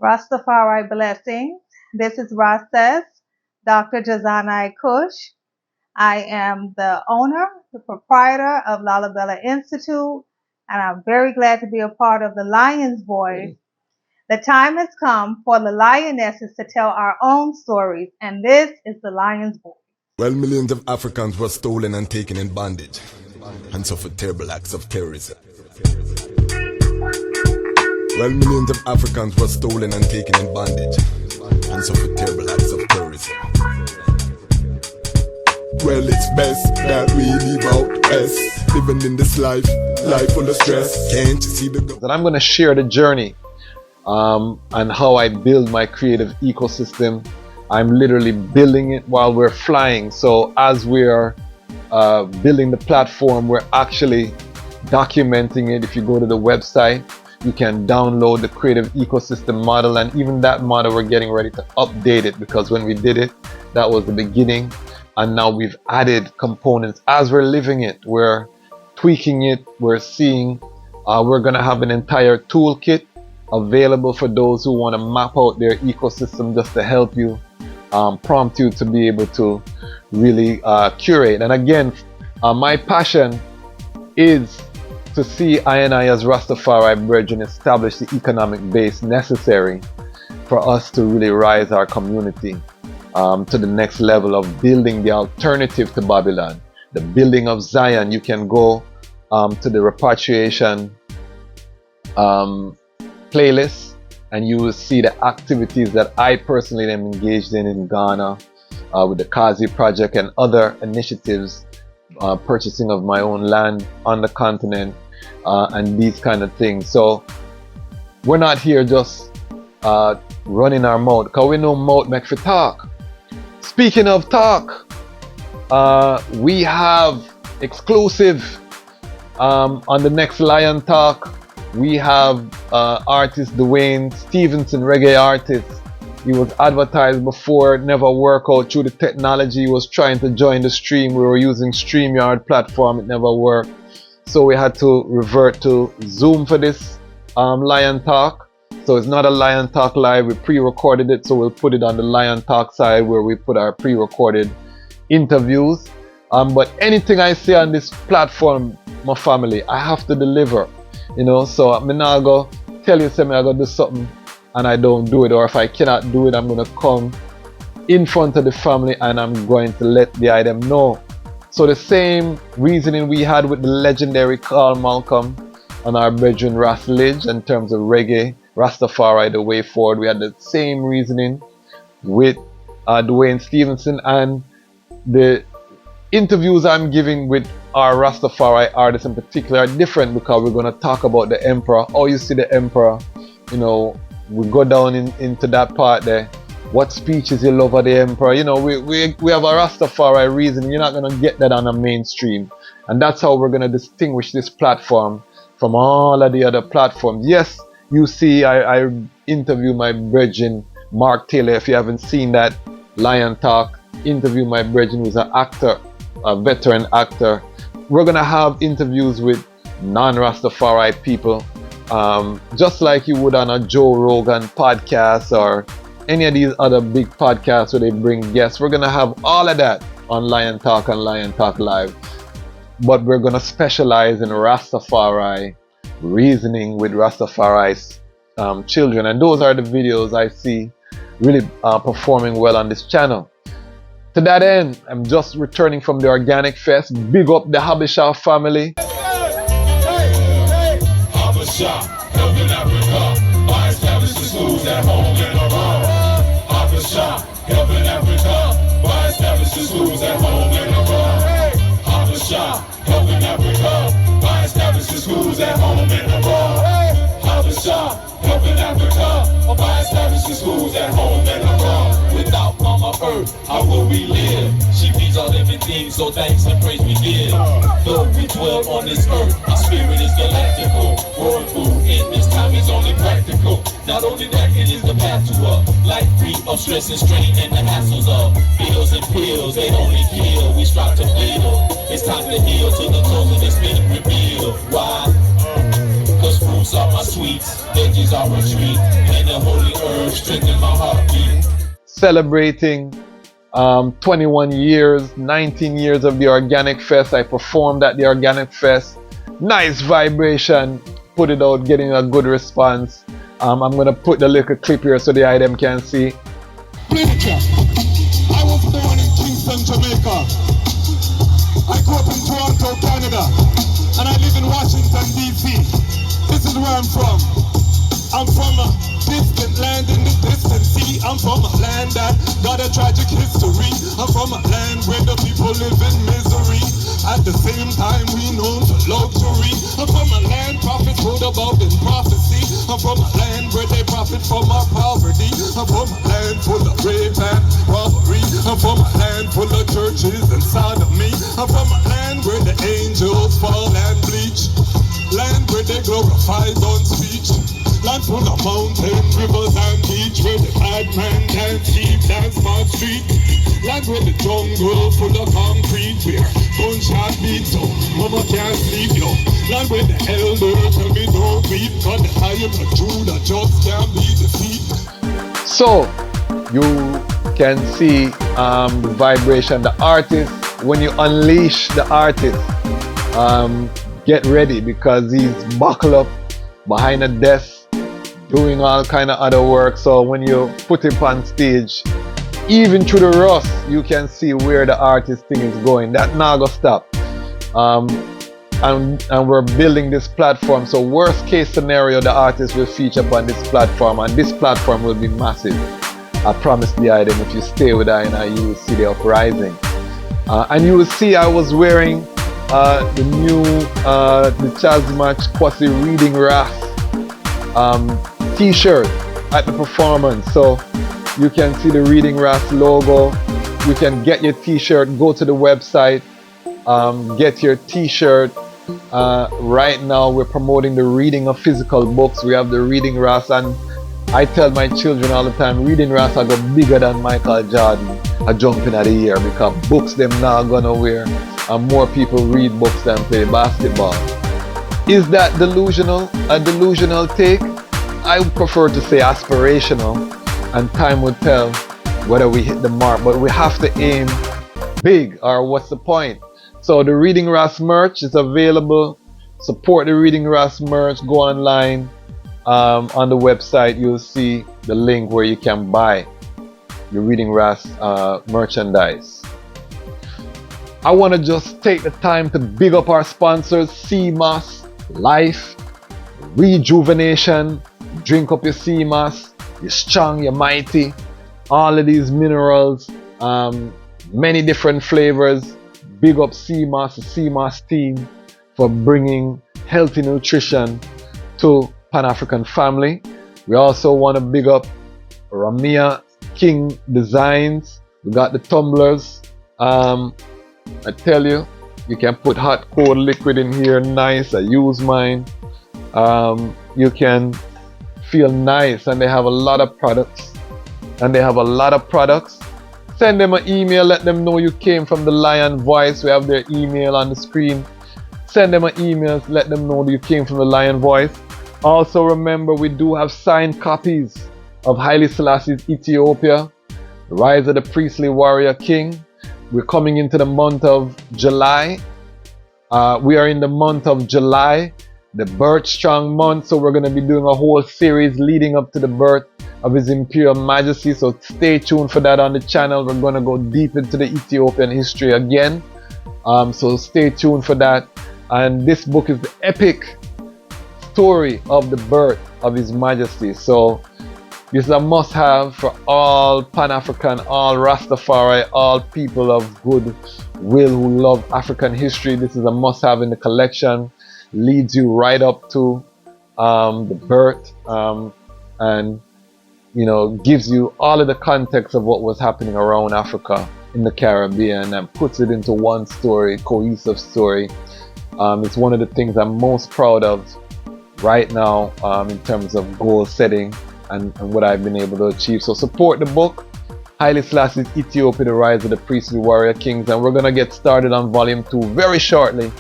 Rastafari blessings. This is Rastas, Dr. Jazanai Kush. I am the owner, the proprietor of Lalabella Institute, and I'm very glad to be a part of the Lion's Voice. The time has come for the lionesses to tell our own stories, and this is the Lion's Voice. Well, millions of Africans were stolen and taken in bondage and suffered terrible acts of terrorism. Well, millions of Africans were stolen and taken in bondage and suffered terrible acts of terrorism. Well, it's best that we leave out S, living in this life full of stress. Can't you see the... That I'm going to share the journey and how I build my creative ecosystem. I'm literally building it while we're flying. So as we're building the platform, we're actually documenting it. If you go to the website, you can download the creative ecosystem model, and even that model we're getting ready to update it, because when we did it, that was the beginning, and now we've added components as we're living it. We're tweaking it, we're seeing, we're gonna have an entire toolkit available for those who want to map out their ecosystem, just to help you, prompt you to be able to really curate. And again, my passion is to see I and I as Rastafari brethren establish the economic base necessary for us to really rise our community to the next level of building the alternative to Babylon, the building of Zion. You can go to the repatriation playlist, and you will see the activities that I personally am engaged in Ghana with the KWASI project and other initiatives, purchasing of my own land on the continent, and these kind of things. So we're not here just running our mouth, because we know mouth make for talk. Speaking of talk, we have exclusive on the next Lion Talk. We have artist Dwayne Stevenson, reggae artist. He was advertised before, never worked out through the technology. He was trying to join the stream. We were using StreamYard platform, it never worked. So we had to revert to Zoom for this Lion Talk. So it's not a Lion Talk live, we pre-recorded it, so we'll put it on the Lion Talk side where we put our pre-recorded interviews. But anything I say on this platform, my family, I have to deliver. You know, so I'm not going to tell you, say I'm going to do something and I don't do it, or if I cannot do it, I'm going to come in front of the family and I'm going to let the item know. So the same reasoning we had with the legendary Carl Malcolm and our brethren Ras LIDJ in terms of reggae, Rastafari, the way forward, we had the same reasoning with Dwayne Stevenson, and the interviews I'm giving with our Rastafari artists in particular are different, because we're going to talk about the Emperor. Oh, you see the Emperor, you know, we go down into that part there. What speeches you love of the Emperor? You know, we have a Rastafari reason. You're not going to get that on a mainstream. And that's how we're going to distinguish this platform from all of the other platforms. Yes, you see, I interview my brethren, Mark Taylor. If you haven't seen that Lion Talk, interview my brethren, who's an actor, a veteran actor. We're going to have interviews with non-Rastafari people, just like you would on a Joe Rogan podcast or any of these other big podcasts where they bring guests. We're going to have all of that on Lion Talk and Lion Talk Live. But we're going to specialize in Rastafari, reasoning with Rastafari's children. And those are the videos I see really performing well on this channel. To that end, I'm just returning from the Organic Fest. Big up the Habesha family. Habesha, helping Africa, by establishing schools at home and abroad. Habesha, helping Africa, by establishing schools at home and abroad. Habesha, helping Africa, by establishing schools at home and abroad. Habesha, helping Africa, by establishing schools at home and abroad. Without Mama Earth, how will we live? She feeds all living things, so thanks and praise we give. Though we dwell on this earth, our spirit is galactical. World food in this time is only practical. Not only that, it is the path to a life free of stress and strain and the hassles of bills and pills. They only kill, we strive to build. It's time to heal till the toes of this been revealed. Why? Cause fruits are my sweets, veggies are a treat, and the strengthen my heartbeat. Celebrating 21 years, 19 years of the Organic Fest. I performed at the Organic Fest. Nice vibration. Put it out, getting a good response. I'm going to put the little clip here so the item can see. Play the track. I was born in Kingston, Jamaica. I grew up in Toronto, Canada. And I live in Washington, D.C. This is where I'm from. I'm from a distant land in the distant sea. I'm from a land that got a tragic history. I'm from a land where the people live in misery. At the same time, we known for luxury. I'm from a land prophets wrote about in prophecy. I'm from a land where they profit from our poverty. I'm from a land full of rape and robbery. I'm from a land full of churches and sodomy. I'm from a land where the angels fall and bleach. Land where they glorify God's speech. Land full of mountains, rivers and beach. Where the bad man dance, keep dance Park Street. Land where the jungle full of concrete. Where gunshot beat so mama can't sleep, yo. Land where the elders tell me don't weep. Cause the Lion of Judah just can't be defeated. So you can see the vibration, the artist. When you unleash the artist, get ready because he's buckled up behind a desk doing all kind of other work. So when you put him on stage, even through the rust, you can see where the artist thing is going. That not gonna stop. And we're building this platform. So worst case scenario, the artist will feature upon this platform, and this platform will be massive. I promise the item. If you stay with I and I, you will see the uprising. And you will see I was wearing the new Dejazmatch Kwasi Reading Ras t-shirt at the performance. So you can see the Reading Ras logo. You can get your t-shirt. Go to the website, get your t-shirt. Right now we're promoting the reading of physical books. We have the Reading Ras, and I tell my children all the time, Reading Ras I go bigger than Michael Jordan a jumping at the year, because books them now gonna wear, and more people read books than play basketball. Is that delusional? A delusional take? I would prefer to say aspirational, and time will tell whether we hit the mark, but we have to aim big, or what's the point? So the Reading Ras merch is available. Support the Reading Ras merch. Go online on the website. You'll see the link where you can buy your Reading Ras merchandise. I want to just take the time to big up our sponsors: CMOS, Life, Rejuvenation. Drink up your CMOS. You're strong, you're mighty. All of these minerals, many different flavors. Big up CMOS, the CMOS team, for bringing healthy nutrition to Pan-African family. We also want to big up Ramia King Designs. We got the tumblers. I tell you, you can put hot, cold liquid in here. Nice. I use mine. You can feel nice, and they have a lot of products. Send them an email, let them know you came from the Lion Voice. We have their email on the screen. Send them an email, let them know you came from the Lion Voice. Also remember, we do have signed copies of Haile Selassie's Ethiopia, The Rise of the Priestly Warrior King. We're coming into the month of July. We are in the month of July, the Birth Strong month, so we're going to be doing a whole series leading up to the birth of His Imperial Majesty. So stay tuned for that on the channel. We're going to go deep into the Ethiopian history again. So stay tuned for that. And this book is the epic story of the birth of His Majesty. So this is a must-have for all Pan-African, all Rastafari, all people of good will who love African history. This is a must-have in the collection. Leads you right up to the birth, and gives you all of the context of what was happening around Africa in the Caribbean, and puts it into one story, cohesive story. It's one of the things I'm most proud of right now in terms of goal setting and what I've been able to achieve. So support the book, Haile Selassie's Ethiopia, The Rise of the Priestly Warrior Kings, and we're going to get started on volume 2 very shortly.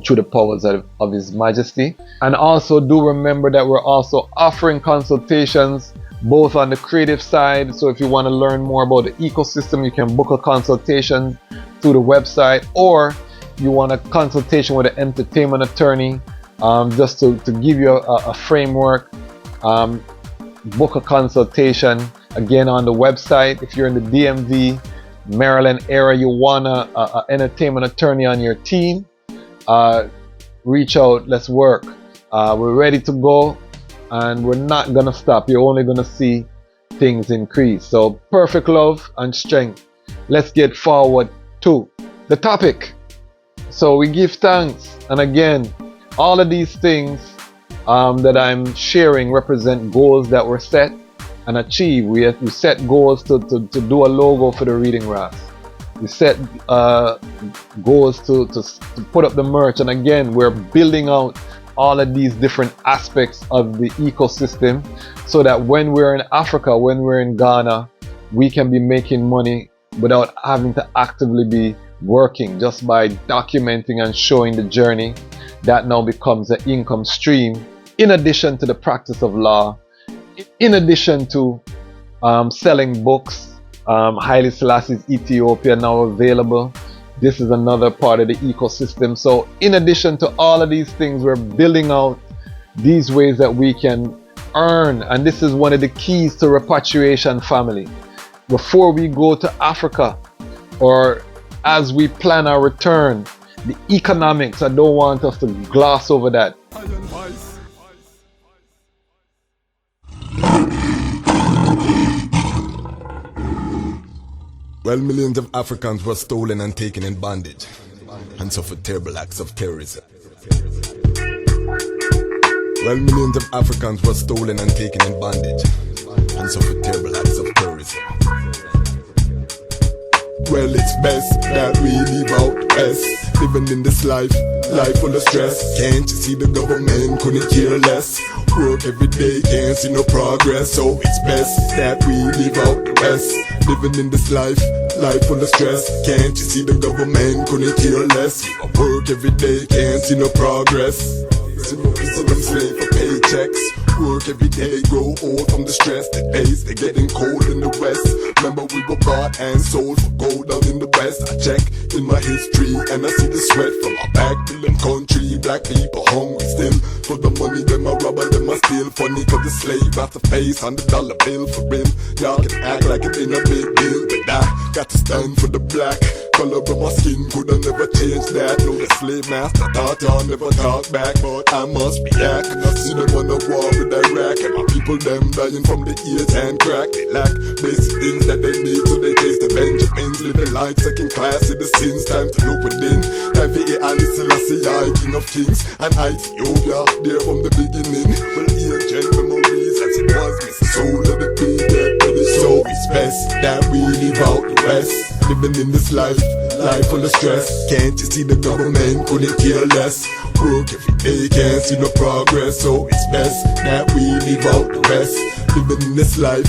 Through the powers of His Majesty. And also do remember that we're also offering consultations both on the creative side. So if you want to learn more about the ecosystem, you can book a consultation through the website, or you want a consultation with an entertainment attorney, just to give you a framework. Book a consultation again on the website. If you're in the DMV, Maryland area, you want a entertainment attorney on your team, reach out, let's work. We're ready to go, and we're not gonna stop. You're only gonna see things increase. So perfect love and strength. Let's get forward to the topic. So we give thanks, and again, all of these things that I'm sharing represent goals that were set and achieved. We set goals to do a logo for the Reading Ras. We set goals to put up the merch, and again, we're building out all of these different aspects of the ecosystem so that when we're in Africa, when we're in Ghana, we can be making money without having to actively be working, just by documenting and showing the journey. That now becomes an income stream, in addition to the practice of law, in addition to selling books. Haile Selassie's Ethiopia now available. This is another part of the ecosystem. So in addition to all of these things, we're building out these ways that we can earn. And this is one of the keys to repatriation, family. Before we go to Africa, or as we plan our return, the economics, I don't want us to gloss over that. Well, millions of Africans were stolen and taken in bondage and suffered terrible acts of terrorism. Well, millions of Africans were stolen and taken in bondage and suffered terrible acts of terrorism. Well, it's best that we leave out best, living in this life full of stress. Can't you see the government couldn't care less? Work every day, can't see no progress. So it's best that we leave out the rest, living in this life full of stress. Can't you see the government couldn't care less? Work every day, can't see no progress. See them slave for paychecks. Work every day, grow old from the stress. The days they're getting cold in the west. Remember we were bought and sold for gold down in the west. I check in my history and I see the sweat from our back to them country. Black people hungry still for the money. Them a robber, them a steal. Funny cause the slave has to face $100 bill for him. Y'all can act like it ain't a big deal, but I got to stand for the black. Color of my skin could have never changed that. No, the slave master thought y'all never talk back, but I must react. See them on the war with Iraq, and my people them dying from the ears and crack. They lack basic things that they need, so they taste the Benjamins, living like second class citizens. Time to look within. Time for Haile Selassie, I King of Kings, and Ethiopia there from the beginning. Well, ancient memories as it was, miss the soul of the people. So it's best that we leave out the rest, living in this life full of stress. Can't you see the government couldn't care less? Work every day, can't see no progress. So it's best that we leave out the rest, living in this life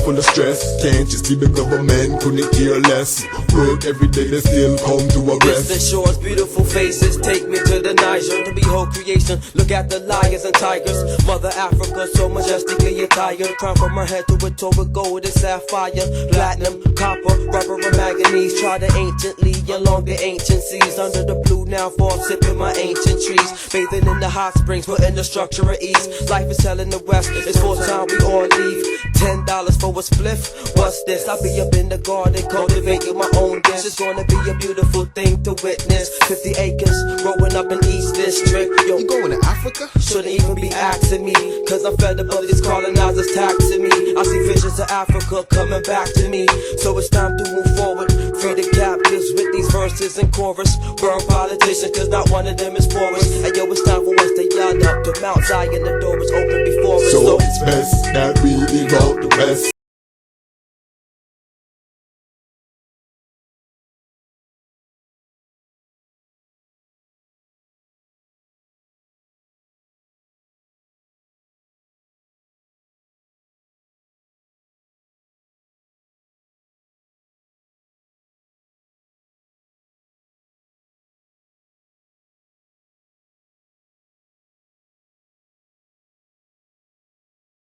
full of stress. Can't you see the government couldn't care less? Work every day, they still come to a rest. The shores, beautiful faces, take me to the Niger to behold creation. Look at the lions and tigers. Mother Africa, so majestically attired. Crown from her head to her toe with gold and sapphire, platinum, copper, rubber, and manganese. Tried anciently along the ancient seas. Under the blue now, fall sipping my ancient trees. Bathing in the hot springs, putting the structure at ease. Life is hell in the west, it's full time we all leave. $10 for a spliff, what's this? I'll be up in the garden, cultivating my own dish. It's gonna be a beautiful thing to witness. 50 acres, growing up in East District. Yo, You going to Africa? shouldn't even be asking me, cause I'm fed up of these colonizers taxing me. I see visions of Africa coming back to me, so it's time to move forward. Free the captives with these verses and chorus. Burn politicians, cause not one of them is for us. And yo, it's time for us to yacht up to Mount Zion, the door is open before us. So it's best that